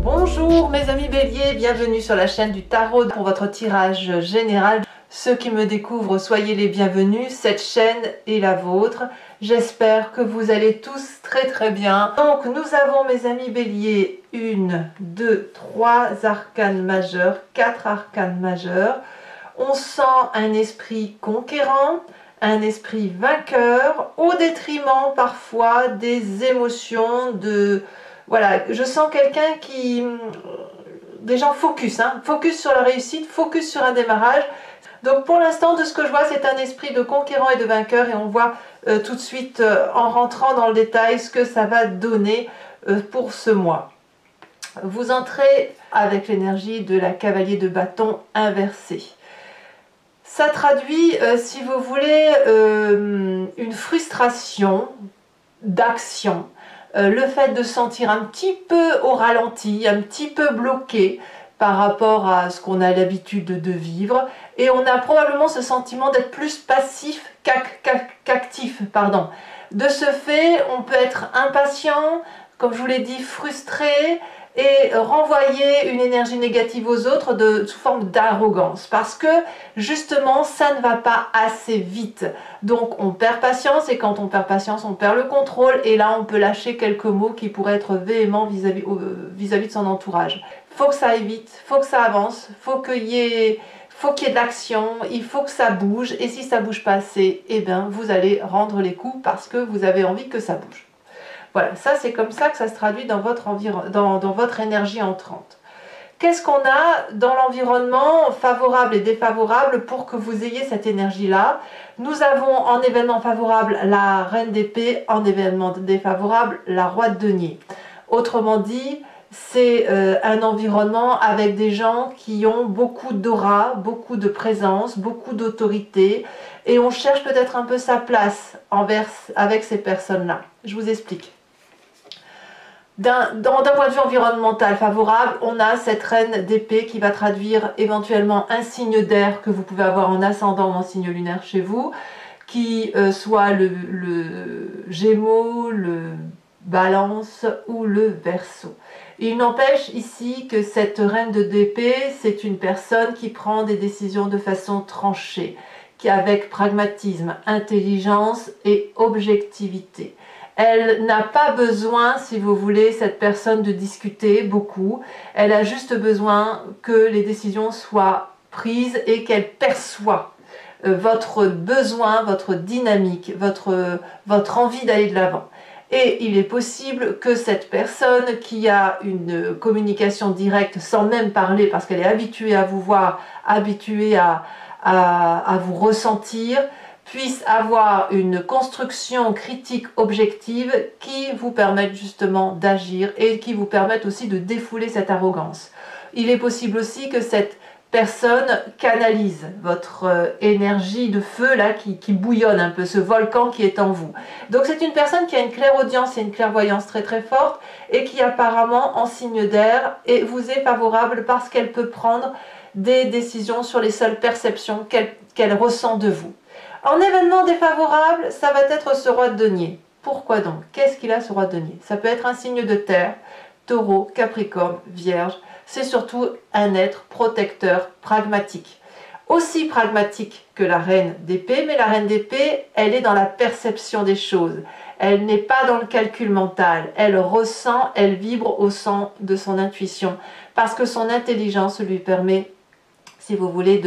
Bonjour mes amis béliers, bienvenue sur la chaîne du tarot pour votre tirage général. Ceux qui me découvrent, soyez les bienvenus, cette chaîne est la vôtre. J'espère que vous allez tous très bien. Donc nous avons mes amis béliers, 1, 2, 3 arcanes majeures, 4 arcanes majeures. On sent un esprit conquérant, un esprit vainqueur, au détriment parfois des émotions, voilà, je sens quelqu'un qui... Des gens focus, focus sur la réussite, focus sur un démarrage. Donc pour l'instant, de ce que je vois, c'est un esprit de conquérant et de vainqueur. Et on voit tout de suite, en rentrant dans le détail, ce que ça va donner pour ce mois. Vous entrez avec l'énergie de la cavalier de bâton inversée. Ça traduit, si vous voulez, une frustration d'action. Le fait de se sentir un petit peu au ralenti, un petit peu bloqué par rapport à ce qu'on a l'habitude de vivre. Et on a probablement ce sentiment d'être plus passif qu'actif. De ce fait, on peut être impatient, comme je vous l'ai dit, frustré, et renvoyer une énergie négative aux autres sous forme d'arrogance, parce que justement ça ne va pas assez vite, donc on perd patience, et quand on perd patience on perd le contrôle, et là on peut lâcher quelques mots qui pourraient être véhéments vis-à-vis de son entourage. Faut que ça aille vite, faut que ça avance, faut qu'il y ait de l'action, il faut que ça bouge, et si ça bouge pas assez, eh bien vous allez rendre les coups parce que vous avez envie que ça bouge. Voilà, ça c'est comme ça que ça se traduit dans votre énergie entrante. Qu'est-ce qu'on a dans l'environnement favorable et défavorable pour que vous ayez cette énergie-là? Nous avons en événement favorable la reine d'épée, en événement défavorable la roi de denier. Autrement dit, c'est un environnement avec des gens qui ont beaucoup d'aura, beaucoup de présence, beaucoup d'autorité, et on cherche peut-être un peu sa place avec ces personnes-là. Je vous explique. D'un point de vue environnemental favorable, on a cette reine d'épée qui va traduire éventuellement un signe d'air que vous pouvez avoir en ascendant ou en signe lunaire chez vous, qui soit le Gémeaux, le Balance ou le Verseau. Il n'empêche ici que cette reine d'épée, c'est une personne qui prend des décisions de façon tranchée, qui avec pragmatisme, intelligence et objectivité. Elle n'a pas besoin, si vous voulez, cette personne de discuter beaucoup. Elle a juste besoin que les décisions soient prises et qu'elle perçoit votre besoin, votre dynamique, votre envie d'aller de l'avant. Et il est possible que cette personne qui a une communication directe sans même parler, parce qu'elle est habituée à vous voir, habituée à vous ressentir, puisse avoir une construction critique objective qui vous permette justement d'agir et qui vous permette aussi de défouler cette arrogance. Il est possible aussi que cette personne canalise votre énergie de feu là qui bouillonne un peu, ce volcan qui est en vous. Donc c'est une personne qui a une clairaudience et une clairvoyance très forte et qui apparemment en signe d'air et vous est favorable parce qu'elle peut prendre des décisions sur les seules perceptions qu'elle ressent de vous. En événement défavorable, ça va être ce roi de denier. Pourquoi donc? Qu'est-ce qu'il a ce roi de denier? Ça peut être un signe de terre, taureau, capricorne, vierge. C'est surtout un être protecteur, pragmatique. Aussi pragmatique que la reine d'épée, mais la reine d'épée, elle est dans la perception des choses. Elle n'est pas dans le calcul mental. Elle ressent, elle vibre au son de son intuition. Parce que son intelligence lui permet, si vous voulez,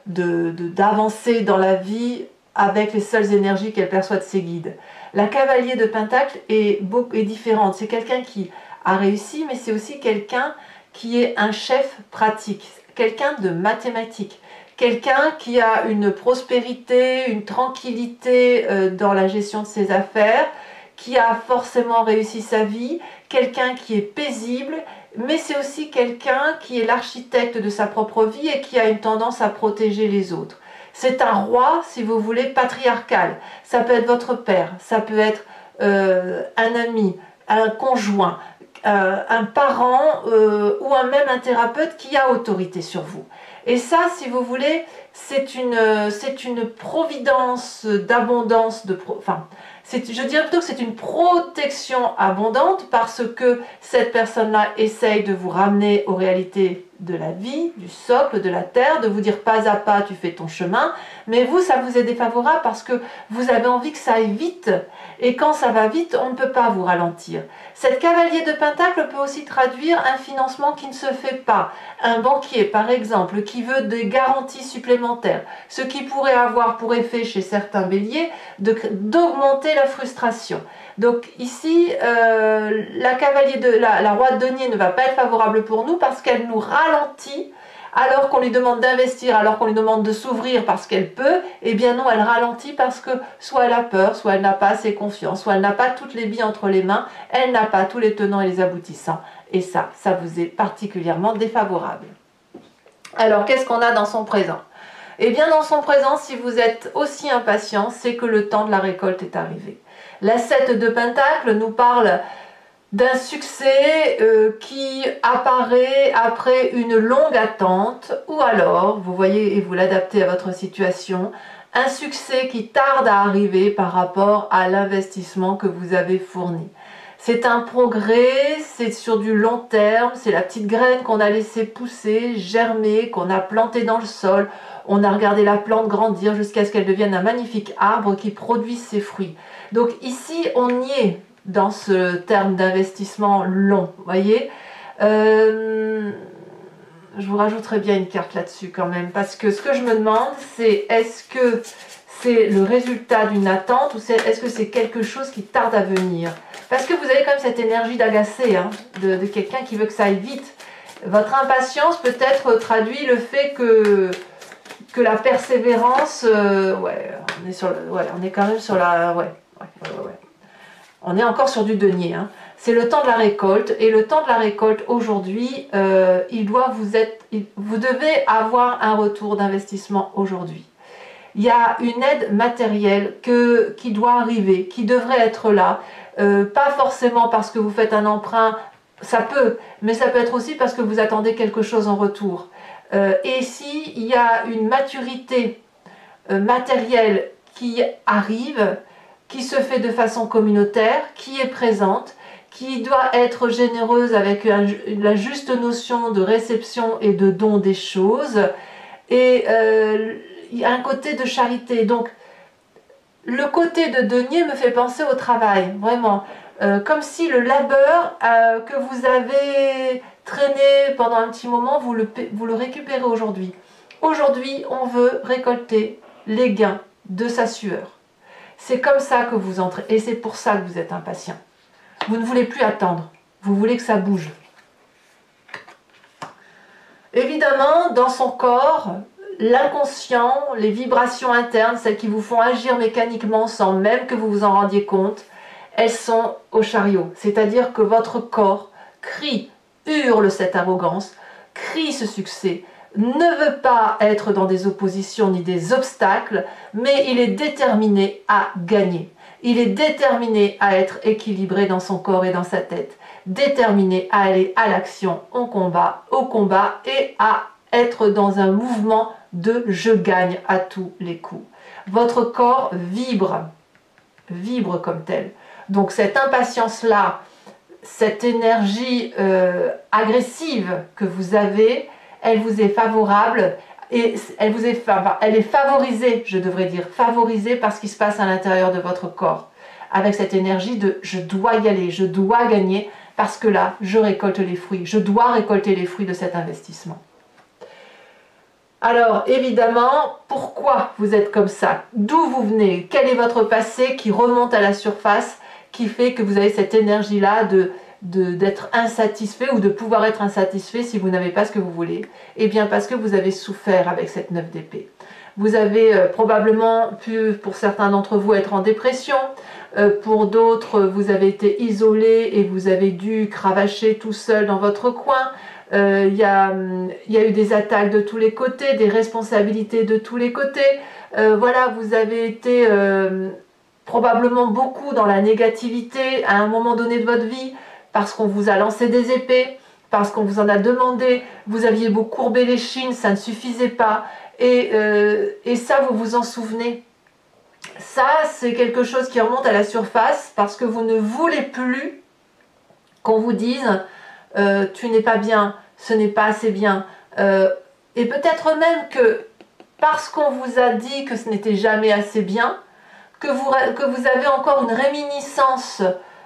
d'avancer dans la vie avec les seules énergies qu'elle perçoit de ses guides. La cavalier de Pentacle est différente. C'est quelqu'un qui a réussi, mais c'est aussi quelqu'un qui est un chef pratique, quelqu'un de mathématique, quelqu'un qui a une prospérité, une tranquillité dans la gestion de ses affaires, qui a forcément réussi sa vie, quelqu'un qui est paisible, mais c'est aussi quelqu'un qui est l'architecte de sa propre vie et qui a une tendance à protéger les autres. C'est un roi, si vous voulez, patriarcal. Ça peut être votre père, ça peut être un ami, un conjoint, un parent ou même un thérapeute qui a autorité sur vous. Et ça, si vous voulez, c'est une providence d'abondance, je dirais plutôt que c'est une protection abondante parce que cette personne-là essaye de vous ramener aux réalités de la vie, du socle, de la terre, de vous dire pas à pas tu fais ton chemin, mais vous ça vous est défavorable parce que vous avez envie que ça aille vite et quand ça va vite on ne peut pas vous ralentir. Cette cavalier de pentacle peut aussi traduire un financement qui ne se fait pas, un banquier par exemple qui veut des garanties supplémentaires, ce qui pourrait avoir pour effet chez certains béliers d'augmenter la frustration. Donc ici, la roi de denier ne va pas être favorable pour nous parce qu'elle nous ralentit alors qu'on lui demande d'investir, alors qu'on lui demande de s'ouvrir parce qu'elle peut, eh bien non, elle ralentit parce que soit elle a peur, soit elle n'a pas assez confiance, soit elle n'a pas toutes les billes entre les mains, elle n'a pas tous les tenants et les aboutissants. Et ça vous est particulièrement défavorable. Alors, qu'est-ce qu'on a dans son présent? Eh bien, dans son présent, si vous êtes aussi impatient, c'est que le temps de la récolte est arrivé. La 7 de Pentacle nous parle d'un succès qui apparaît après une longue attente, ou alors, vous voyez et vous l'adaptez à votre situation, un succès qui tarde à arriver par rapport à l'investissement que vous avez fourni. C'est un progrès, c'est sur du long terme, c'est la petite graine qu'on a laissé pousser, germer, qu'on a plantée dans le sol. On a regardé la plante grandir jusqu'à ce qu'elle devienne un magnifique arbre qui produise ses fruits. Donc ici, on y est dans ce terme d'investissement long, vous voyez. Je vous rajouterai bien une carte là-dessus quand même, parce que ce que je me demande, c'est est-ce que c'est le résultat d'une attente ou est-ce que c'est quelque chose qui tarde à venir? Parce que vous avez quand même cette énergie d'agacer, hein, de quelqu'un qui veut que ça aille vite. Votre impatience peut-être traduit le fait que la persévérance, on est quand même sur la... On est encore sur du denier, hein. C'est le temps de la récolte, et le temps de la récolte aujourd'hui, vous devez avoir un retour d'investissement aujourd'hui. Il y a une aide matérielle qui doit arriver, qui devrait être là, pas forcément parce que vous faites un emprunt, ça peut, mais ça peut être aussi parce que vous attendez quelque chose en retour. Et si il y a une maturité matérielle qui arrive, qui se fait de façon communautaire, qui est présente, qui doit être généreuse avec la juste notion de réception et de don des choses, et il y a un côté de charité. Donc le côté de denier me fait penser au travail, vraiment, comme si le labeur que vous avez traîné pendant un petit moment, vous le récupérez aujourd'hui. Aujourd'hui, on veut récolter les gains de sa sueur. C'est comme ça que vous entrez, et c'est pour ça que vous êtes impatient. Vous ne voulez plus attendre, vous voulez que ça bouge. Évidemment, dans son corps, l'inconscient, les vibrations internes, celles qui vous font agir mécaniquement sans même que vous vous en rendiez compte, elles sont au chariot. C'est-à-dire que votre corps crie, hurle cette arrogance, crie ce succès, ne veut pas être dans des oppositions ni des obstacles, mais il est déterminé à gagner. Il est déterminé à être équilibré dans son corps et dans sa tête, déterminé à aller à l'action, au combat et à être dans un mouvement de « je gagne à tous les coups ». Votre corps vibre comme tel. Donc cette impatience-là, cette énergie agressive que vous avez, elle vous est favorable et elle est favorisée, je devrais dire, favorisée par ce qui se passe à l'intérieur de votre corps. Avec cette énergie de « je dois y aller, je dois gagner parce que là, je récolte les fruits, je dois récolter les fruits de cet investissement ». Alors, évidemment, pourquoi vous êtes comme ça? D'où vous venez? Quel est votre passé qui remonte à la surface, qui fait que vous avez cette énergie-là d'être insatisfait ou de pouvoir être insatisfait si vous n'avez pas ce que vous voulez? Eh bien, parce que vous avez souffert avec cette 9 d'épée. Vous avez probablement pu, pour certains d'entre vous, être en dépression. Pour d'autres, vous avez été isolé et vous avez dû cravacher tout seul dans votre coin. Il y a eu des attaques de tous les côtés, des responsabilités de tous les côtés. Voilà, vous avez été probablement beaucoup dans la négativité à un moment donné de votre vie parce qu'on vous a lancé des épées, parce qu'on vous en a demandé, vous aviez beau courber les chines, ça ne suffisait pas. Et ça, vous vous en souvenez. Ça, c'est quelque chose qui remonte à la surface parce que vous ne voulez plus qu'on vous dise tu n'es pas bien, ce n'est pas assez bien. Et peut-être même que parce qu'on vous a dit que ce n'était jamais assez bien, que vous avez encore une réminiscence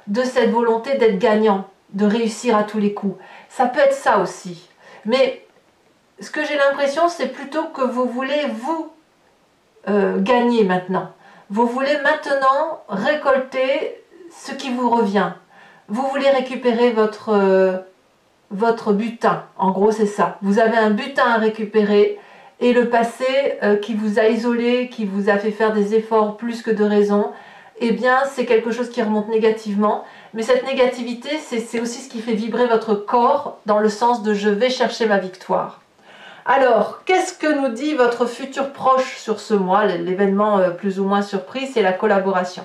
de cette volonté d'être gagnant, de réussir à tous les coups. Ça peut être ça aussi. Mais ce que j'ai l'impression, c'est plutôt que vous voulez vous gagner maintenant. Vous voulez maintenant récolter ce qui vous revient. Vous voulez récupérer votre butin. En gros, c'est ça. Vous avez un butin à récupérer et le passé qui vous a isolé, qui vous a fait faire des efforts plus que de raison, eh bien, c'est quelque chose qui remonte négativement. Mais cette négativité, c'est aussi ce qui fait vibrer votre corps dans le sens de « je vais chercher ma victoire ». Alors, qu'est-ce que nous dit votre futur proche sur ce mois? L'événement plus ou moins surprise, c'est la collaboration.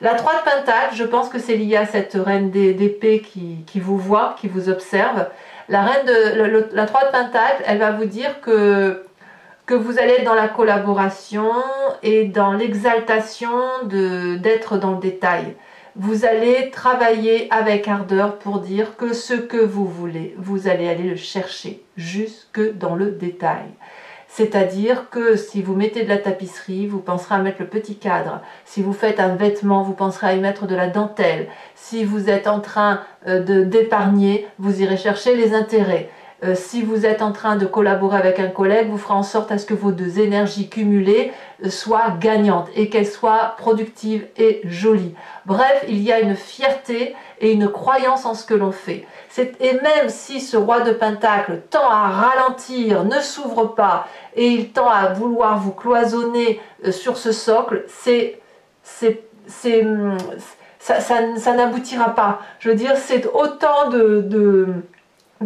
La 3 de Pentacle, je pense que c'est lié à cette reine d'épée qui vous voit, qui vous observe. La 3 de Pentacle, elle va vous dire que vous allez être dans la collaboration et dans l'exaltation d'être dans le détail. Vous allez travailler avec ardeur pour dire que ce que vous voulez, vous allez aller le chercher jusque dans le détail. C'est-à-dire que si vous mettez de la tapisserie, vous penserez à mettre le petit cadre. Si vous faites un vêtement, vous penserez à y mettre de la dentelle. Si vous êtes en train d'épargner, vous irez chercher les intérêts. Si vous êtes en train de collaborer avec un collègue, vous ferez en sorte à ce que vos deux énergies cumulées soient gagnantes et qu'elles soient productives et jolies. Bref, il y a une fierté et une croyance en ce que l'on fait. Et même si ce roi de Pentacle tend à ralentir, ne s'ouvre pas et il tend à vouloir vous cloisonner sur ce socle, ça n'aboutira pas. Je veux dire, c'est autant de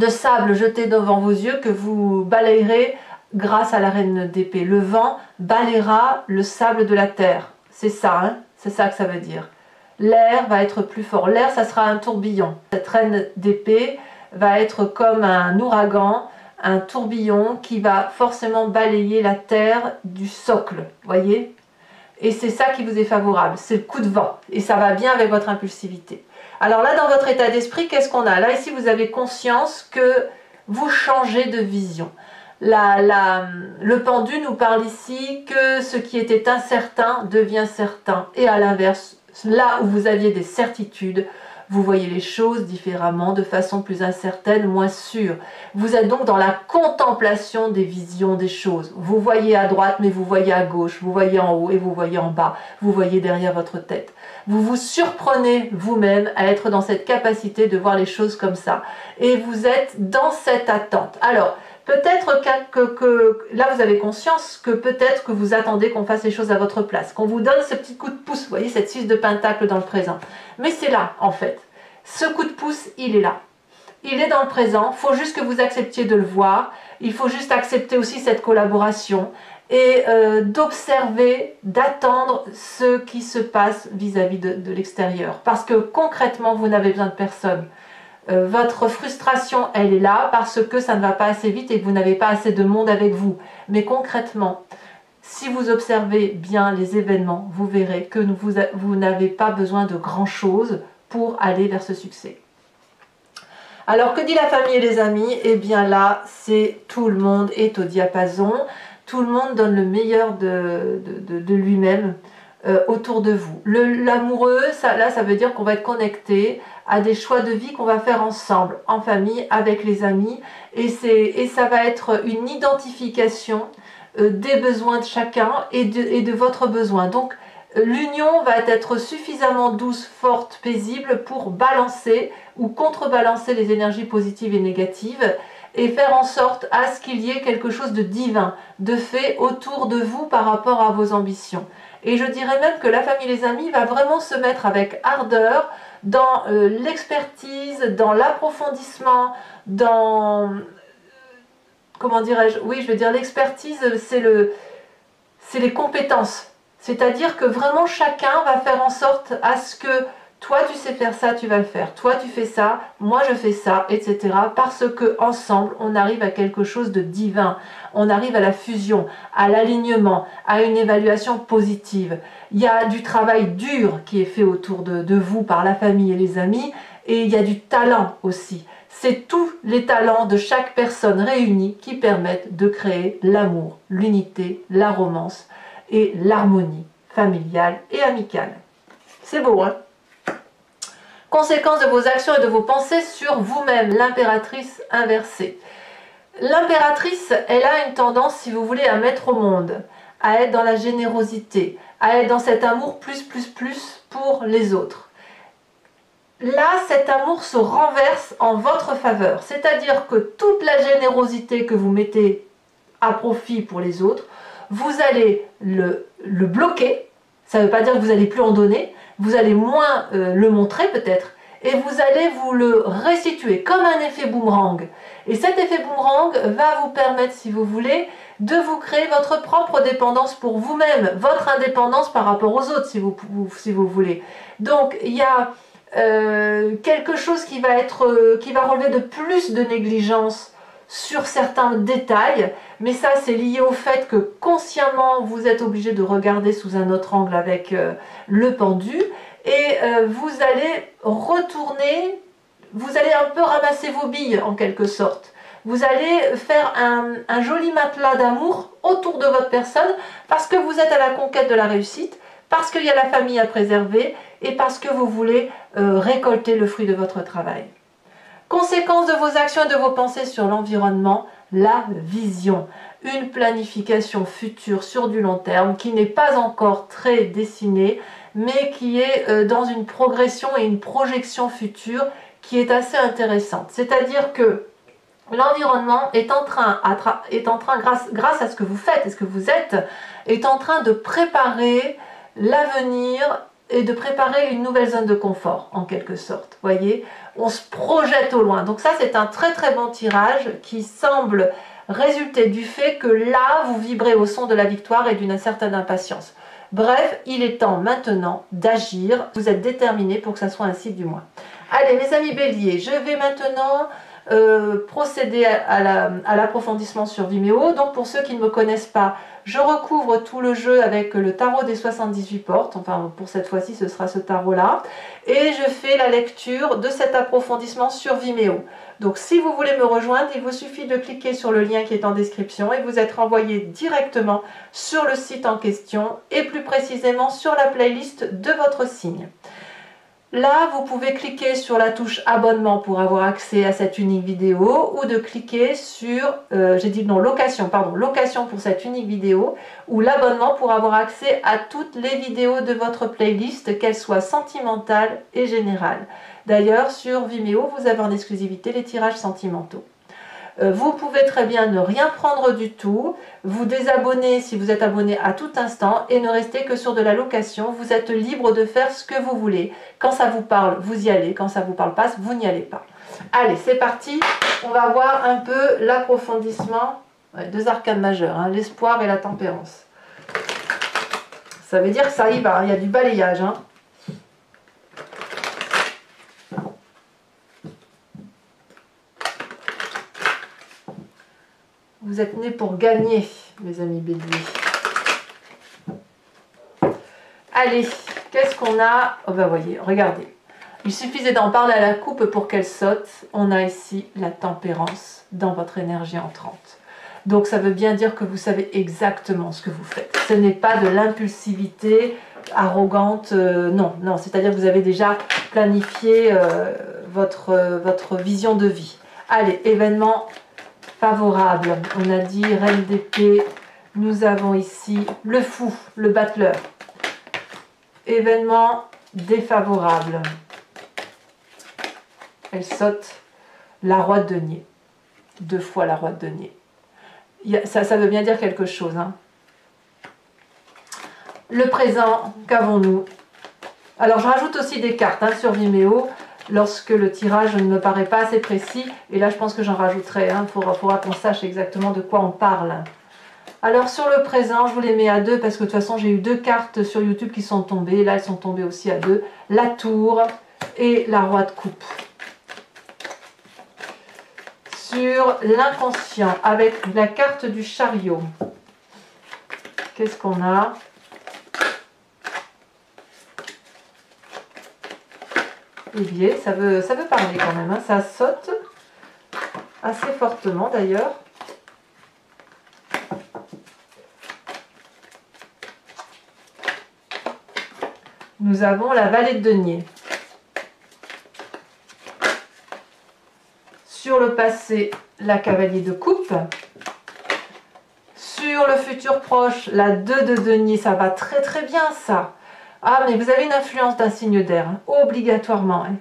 sable jeté devant vos yeux que vous balayerez grâce à la reine d'épée. Le vent balayera le sable de la terre. C'est ça, hein? C'est ça que ça veut dire. L'air va être plus fort. L'air, ça sera un tourbillon. Cette reine d'épée va être comme un ouragan, un tourbillon qui va forcément balayer la terre du socle. Voyez? Et c'est ça qui vous est favorable. C'est le coup de vent. Et ça va bien avec votre impulsivité. Alors là, dans votre état d'esprit, qu'est-ce qu'on a? Là, ici, vous avez conscience que vous changez de vision. Le pendu nous parle ici que ce qui était incertain devient certain. Et à l'inverse, là où vous aviez des certitudes, vous voyez les choses différemment, de façon plus incertaine, moins sûre. Vous êtes donc dans la contemplation des visions des choses. Vous voyez à droite, mais vous voyez à gauche. Vous voyez en haut et vous voyez en bas. Vous voyez derrière votre tête. Vous vous surprenez vous-même à être dans cette capacité de voir les choses comme ça. Et vous êtes dans cette attente. Alors, peut-être que là, vous avez conscience que peut-être que vous attendez qu'on fasse les choses à votre place, qu'on vous donne ce petit coup de pouce, vous voyez, cette 6 de Pentacle dans le présent. Mais c'est là, en fait. Ce coup de pouce, il est là. Il est dans le présent, il faut juste que vous acceptiez de le voir, il faut juste accepter aussi cette collaboration et d'observer, d'attendre ce qui se passe vis-à-vis de l'extérieur. Parce que concrètement, vous n'avez besoin de personne. Votre frustration, elle est là parce que ça ne va pas assez vite et que vous n'avez pas assez de monde avec vous. Mais concrètement, si vous observez bien les événements, vous verrez que vous n'avez pas besoin de grand-chose pour aller vers ce succès. Alors, que dit la famille et les amis? Eh bien là, c'est tout le monde est au diapason. Tout le monde donne le meilleur de lui-même autour de vous. L'amoureux, là, ça veut dire qu'on va être connecté à des choix de vie qu'on va faire ensemble, en famille, avec les amis. Et ça va être une identification des besoins de chacun et de votre besoin. Donc, l'union va être suffisamment douce, forte, paisible pour balancer ou contrebalancer les énergies positives et négatives et faire en sorte à ce qu'il y ait quelque chose de divin, de fait autour de vous par rapport à vos ambitions. Et je dirais même que la famille les amis va vraiment se mettre avec ardeur dans l'expertise, dans l'approfondissement, dans... comment dirais-je? Oui, je veux dire l'expertise, c'est les compétences. C'est-à-dire que vraiment chacun va faire en sorte à ce que Toi, tu sais faire ça, tu vas le faire. Toi, tu fais ça, moi, je fais ça, etc. Parce que ensemble, on arrive à quelque chose de divin. On arrive à la fusion, à l'alignement, à une évaluation positive. Il y a du travail dur qui est fait autour de vous par la famille et les amis. Et il y a du talent aussi. C'est tous les talents de chaque personne réunis qui permettent de créer l'amour, l'unité, la romance et l'harmonie familiale et amicale. C'est beau, hein? Conséquence de vos actions et de vos pensées sur vous-même, l'impératrice inversée. L'impératrice, elle a une tendance, si vous voulez, à mettre au monde, à être dans la générosité, à être dans cet amour plus pour les autres. Là, cet amour se renverse en votre faveur, c'est-à-dire que toute la générosité que vous mettez à profit pour les autres, vous allez le bloquer. Ça ne veut pas dire que vous n'allez plus en donner, vous allez moins le montrer peut-être, et vous allez vous le restituer comme un effet boomerang. Et cet effet boomerang va vous permettre, si vous voulez, de vous créer votre propre dépendance pour vous-même, votre indépendance par rapport aux autres, si vous voulez. Donc, il y a quelque chose qui va relever de plus de négligence sur certains détails, mais ça c'est lié au fait que consciemment vous êtes obligé de regarder sous un autre angle avec le pendu, et vous allez retourner, vous allez un peu ramasser vos billes en quelque sorte. Vous allez faire un joli matelas d'amour autour de votre personne parce que vous êtes à la conquête de la réussite, parce qu'il y a la famille à préserver et parce que vous voulez récolter le fruit de votre travail. Conséquence de vos actions et de vos pensées sur l'environnement, la vision. Une planification future sur du long terme qui n'est pas encore très dessinée, mais qui est dans une progression et une projection future qui est assez intéressante. C'est-à-dire que l'environnement est en train, grâce à ce que vous faites et ce que vous êtes, est en train de préparer l'avenir et de préparer une nouvelle zone de confort, en quelque sorte. Voyez, on se projette au loin. Donc ça, c'est un très très bon tirage qui semble résulter du fait que là, vous vibrez au son de la victoire et d'une certaine impatience. Bref, il est temps maintenant d'agir. Vous êtes déterminés pour que ça soit ainsi du moins. Allez, mes amis béliers, je vais maintenant procéder à l'approfondissement sur Vimeo. Donc pour ceux qui ne me connaissent pas, je recouvre tout le jeu avec le tarot des 78 portes. Enfin, pour cette fois-ci, ce sera ce tarot-là. Et je fais la lecture de cet approfondissement sur Vimeo. Donc si vous voulez me rejoindre, il vous suffit de cliquer sur le lien qui est en description et vous êtes renvoyé directement sur le site en question et plus précisément sur la playlist de votre signe. Là, vous pouvez cliquer sur la touche abonnement pour avoir accès à cette unique vidéo ou de cliquer sur, location pour cette unique vidéo ou l'abonnement pour avoir accès à toutes les vidéos de votre playlist, qu'elles soient sentimentales et générales. D'ailleurs, sur Vimeo, vous avez en exclusivité les tirages sentimentaux. Vous pouvez très bien ne rien prendre du tout, vous désabonner si vous êtes abonné à tout instant et ne rester que sur de la location. Vous êtes libre de faire ce que vous voulez. Quand ça vous parle, vous y allez. Quand ça ne vous parle pas, vous n'y allez pas. Allez, c'est parti. On va voir un peu l'approfondissement. Deux arcanes majeures, hein, l'espoir et la tempérance. Ça veut dire que ça y va, il y a du balayage. Hein. Vous êtes nés pour gagner, mes amis béliers. Allez, qu'est-ce qu'on a? Oh ben voyez, regardez. Il suffisait d'en parler à la coupe pour qu'elle saute. On a ici la tempérance dans votre énergie entrante. Donc ça veut bien dire que vous savez exactement ce que vous faites. Ce n'est pas de l'impulsivité arrogante, non. C'est-à-dire que vous avez déjà planifié votre vision de vie. Allez, événement favorable. On a dit reine d'épée. Nous avons ici le fou, le battleur. Événement défavorable. Elle saute la roi de denier. 2 fois la roi de denier. Ça veut bien dire quelque chose. Hein. Le présent, qu'avons-nous? Alors je rajoute aussi des cartes sur Vimeo. Lorsque le tirage ne me paraît pas assez précis, et là je pense que j'en rajouterai, il faudra qu'on sache exactement de quoi on parle. Alors sur le présent, je vous les mets à 2 parce que de toute façon j'ai eu 2 cartes sur YouTube qui sont tombées. Là elles sont tombées aussi à 2. La tour et la roi de coupe. Sur l'inconscient avec la carte du chariot. Qu'est-ce qu'on a? Bélier, ça veut parler quand même. Hein. Ça saute assez fortement d'ailleurs. Nous avons la vallée de denier. Sur le passé, la cavalier de coupe. Sur le futur proche, la 2 de denier, ça va très très bien ça. Ah, mais vous avez une influence d'un signe d'air, hein, obligatoirement. Hein.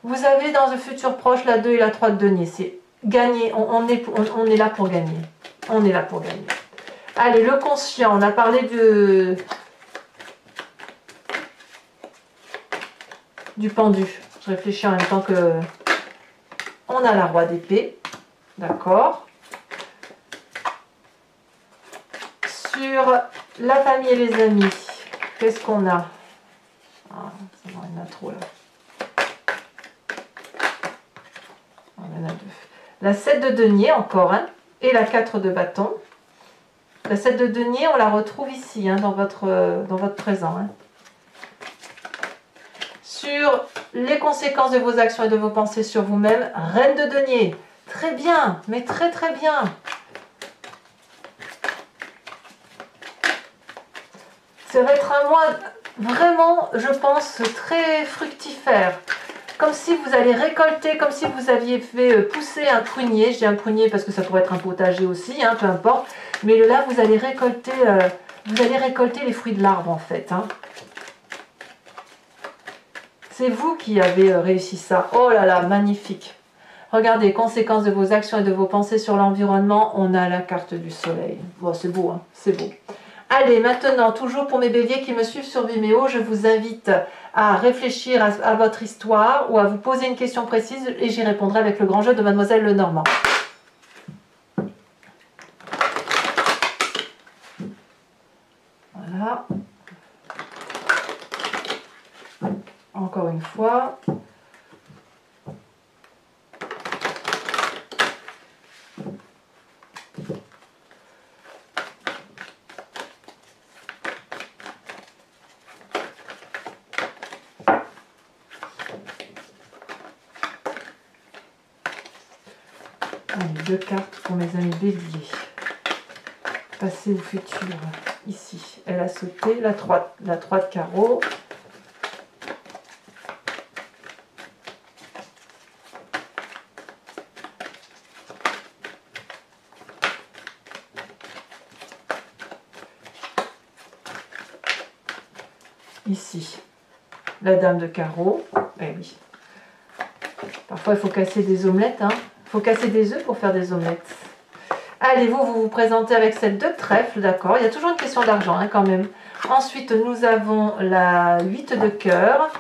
Vous avez dans le futur proche la 2 et la 3 de denier. C'est gagner, on est là pour gagner. On est là pour gagner. Allez, le conscient, on a parlé du pendu. Je réfléchis en même temps que... On a la roi d'épée. D'accord. Sur la famille et les amis, qu'est-ce qu'on a? Ah, il y en a trop là. Il y en a 2. La 7 de denier encore, hein, et la 4 de bâton. La 7 de denier, on la retrouve ici, hein, dans votre présent. Hein. Sur les conséquences de vos actions et de vos pensées sur vous-même, reine de denier. Très bien, mais très très bien. Ça va être un mois vraiment, je pense, très fructifère. Comme si vous allez récolter, comme si vous aviez fait pousser un prunier. Je dis un prunier parce que ça pourrait être un potager aussi, hein, peu importe. Mais là, vous allez récolter les fruits de l'arbre en fait. Hein. C'est vous qui avez réussi ça. Oh là là, magnifique. Regardez, conséquences de vos actions et de vos pensées sur l'environnement. On a la carte du soleil. Bon, c'est beau, hein, c'est beau. Allez, maintenant, toujours pour mes béliers qui me suivent sur Vimeo, je vous invite à réfléchir à votre histoire ou à vous poser une question précise et j'y répondrai avec le grand jeu de Mademoiselle Lenormand. Voilà. Encore une fois. Allez, 2 cartes pour mes amis béliers. Passé ou futur. Ici, elle a sauté la 3 de carreau. Ici, la dame de carreau. Eh oui. Parfois, il faut casser des omelettes. Hein. Il faut casser des œufs pour faire des omelettes. Allez, vous vous présentez avec cette 2 de trèfle, d'accord. Il y a toujours une question d'argent, hein, quand même. Ensuite, nous avons la 8 de cœur.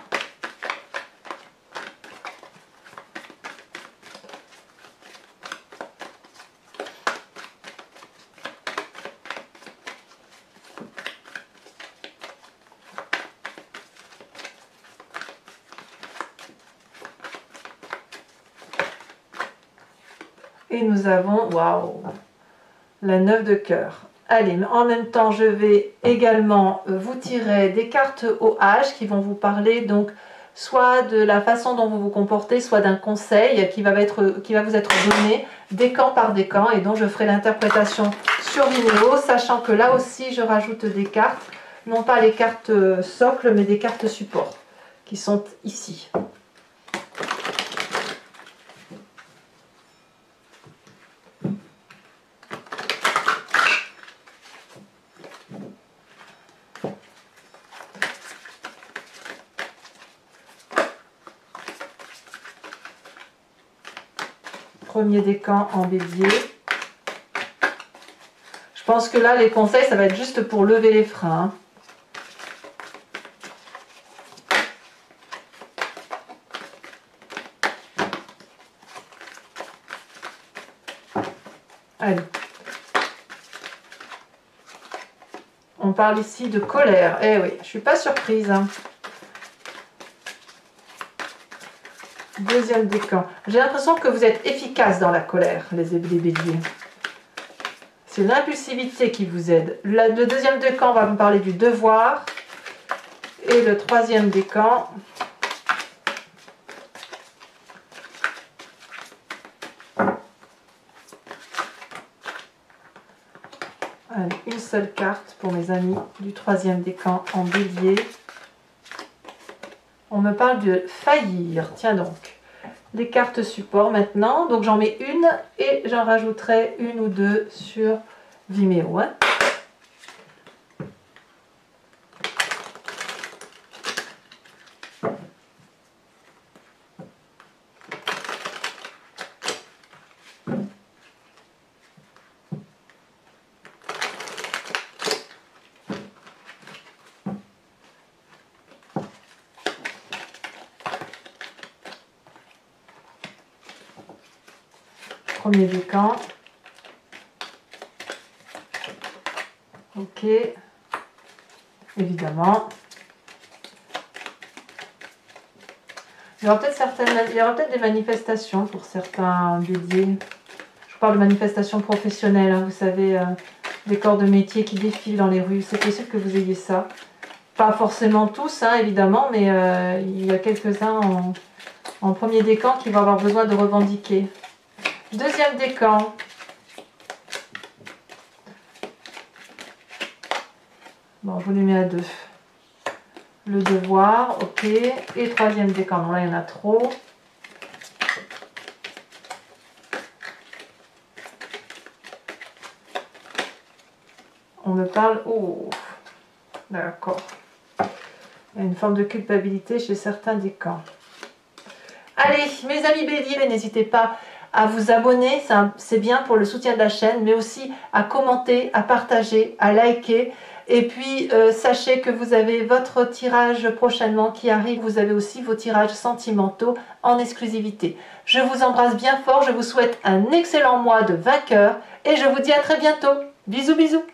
Et nous avons, waouh, la 9 de cœur. Allez, en même temps, je vais également vous tirer des cartes au H qui vont vous parler donc soit de la façon dont vous vous comportez, soit d'un conseil qui va vous être donné décan par décan et dont je ferai l'interprétation sur Vimeo, sachant que là aussi je rajoute des cartes, non pas les cartes socles, mais des cartes support qui sont ici. Premier décan en bélier. Je pense que là, les conseils, ça va être juste pour lever les freins. Allez. On parle ici de colère. Eh oui, je ne suis pas surprise. Hein. Deuxième décan. J'ai l'impression que vous êtes efficace dans la colère, les béliers. C'est l'impulsivité qui vous aide. Le deuxième décan va me parler du devoir. Et le troisième décan, allez, une seule carte pour mes amis du troisième décan en bélier. On me parle de faillir. Tiens donc, les cartes support maintenant. Donc j'en mets une et j'en rajouterai une ou deux sur Vimeo. Hein. Premier décan. Ok. Évidemment. Il y aura peut-être des manifestations pour certains béliers. Je parle de manifestations professionnelles, hein, vous savez, des corps de métier qui défilent dans les rues. C'est possible que vous ayez ça. Pas forcément tous, hein, évidemment, mais il y a quelques-uns en premier décan qui vont avoir besoin de revendiquer. Deuxième décan. Bon, je vous les mets à deux. Le devoir, ok. Et troisième décan. Non, là, il y en a trop. On me parle... Oh, d'accord. Il y a une forme de culpabilité chez certains décans. Allez, mes amis béliers, n'hésitez pas à vous abonner, c'est bien pour le soutien de la chaîne, mais aussi à commenter, à partager, à liker. Et puis, sachez que vous avez votre tirage prochainement qui arrive. Vous avez aussi vos tirages sentimentaux en exclusivité. Je vous embrasse bien fort, je vous souhaite un excellent mois de vainqueur et je vous dis à très bientôt. Bisous, bisous.